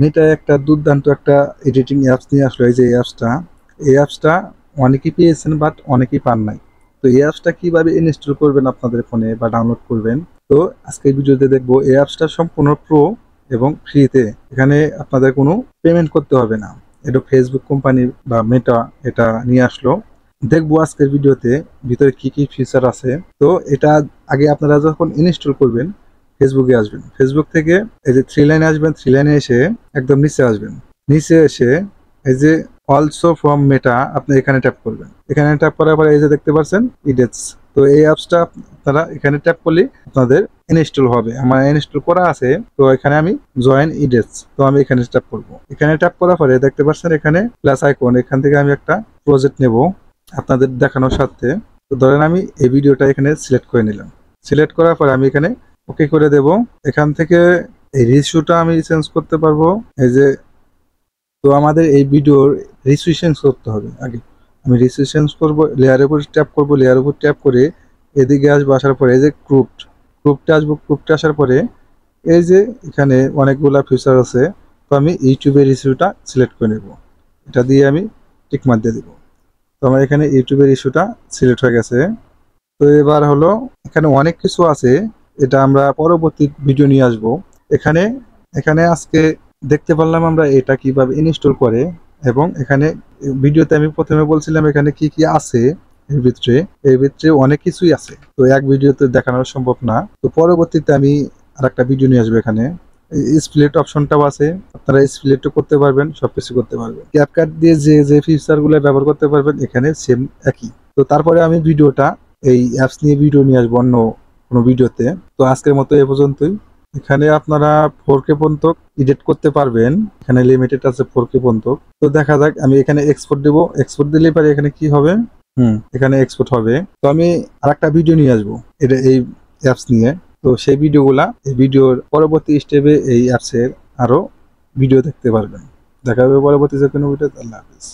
মেটা একটা দুর্দান্ত একটা এডিটিং অ্যাপস নিয়ে আসলো। এই যে এই অ্যাপসটা অনেকেই পেয়েছেন বাট অনেকেই পান নাই। তো এই অ্যাপসটা কিভাবে ইনস্টল করবেন আপনাদের ফোনে বা ডাউনলোড করবেন, তো আজকে এই ভিডিওতে দেখবো। এই অ্যাপসটা সম্পূর্ণ প্রো এবং ফ্রিতে, এখানে আপনাদের কোনো পেমেন্ট করতে হবে না। এটা ফেসবুক কোম্পানি বা মেটা এটা নিয়ে আসলো। দেখবো আজকের ভিডিওতে ভিতরে কি কি ফিচার আছে। তো এটা আগে আপনারা যখন ইনস্টল করবেন ফেসবুকে আসবেন, ফেসবুক থেকে এই যে থ্রি লাইনে আসবেন, থ্রি লাইনে এসে একদম নিচে আসবেন, নিচে এসে এই যে অলসো ফ্রম মেটা আপনি এখানে ট্যাপ করবেন। এখানে ট্যাপ করার পরে এই যে দেখতে পাচ্ছেন ইডেটস। তো এই অ্যাপসটা আপনারা এখানে ট্যাপ করলে আপনাদের ইনস্টল হবে। আমার ইনস্টল করা আছে, তো এখানে আমি জয়েন ইডেটস, তো আমি এখানে ট্যাপ করব। এখানে ট্যাপ করার পরে দেখতে পাচ্ছেন এখানে প্লাস আইকন, এখান থেকে আমি একটা প্রজেক্ট নেব আপনাদের দেখানোর সাথে। তো ধরেন আমি এই ভিডিওটা এখানে সিলেক্ট করে নিলাম। সিলেক্ট করার পরে আমি এখানে ওকে করে দেব। এখান থেকে এই রেশিওটা আমি চেঞ্জ করতে পারবো। এই যে, তো আমাদের এই ভিডিওর রেশিও চেঞ্জ করতে হবে আগে। আমি রেশিও চেঞ্জ করবো, লেয়ারের উপর ট্যাপ করবো, লেয়ারের উপর ট্যাপ করে এদিকে আসবো। আসার পরে এই যে ক্রুপটা আসবো, ক্রুপটা আসার পরে এই যে এখানে অনেকগুলা ফিচার আছে। তো আমি ইউটিউবের রেশিওটা সিলেক্ট করে নেব, এটা দিয়ে আমি টিক মার দিয়ে দেবো। তো আমার এখানে ইউটিউবের ইস্যুটা সিলেক্ট হয়ে গেছে। তো এবার হলো এখানে অনেক কিছু আছে, এটা আমরা পরবর্তী ভিডিও নিয়ে আসব। এখানে এখানে আজকে দেখতে পারলাম আমরা এটা কিভাবে ইনস্টল করে, এবং এখানে ভিডিওতে আমি প্রথমে বলছিলাম এখানে কি কি আছে। এর ভিতরে অনেক কিছুই আছে, তো এক ভিডিওতে দেখানো সম্ভব না। তো পরবর্তীতে আমি আর একটা ভিডিও নিয়ে আসবো। এখানে স্প্লিট অপশনটাও আছে, আপনারা স্প্লিটও করতে পারবেন, সবকিছু করতে পারবেন। ক্যাপকাট দিয়ে যে যে ফিচারগুলো ব্যবহার করতে পারবেন এখানে সেম একই। তো তারপরে আমি ভিডিওটা এই অ্যাপস নিয়ে ভিডিও নিয়ে আসবো অন্য কোনো ভিডিওতে। তো আজকের মতো এ পর্যন্তই। এখানে আপনারা 4K পর্যন্ত এডিট করতে পারবেন, এখানে লিমিটেড আছে 4K পর্যন্ত। তো দেখা যাক, আমি এখানে এক্সপোর্ট দেবো। এক্সপোর্ট দিলে পারে এখানে কি হবে, এখানে এক্সপোর্ট হবে। তো আমি আরেকটা ভিডিও নিয়ে আসবো এটা এই অ্যাপস নিয়ে। তো সেই ভিডিওগুলা, এই ভিডিওর পরবর্তী স্টেপে এই অ্যাপসের আরো ভিডিও দেখতে পারবেন। দেখা হবে পরবর্তী যে কোনো ভিডিওতে। আল্লাহ হাফিজ।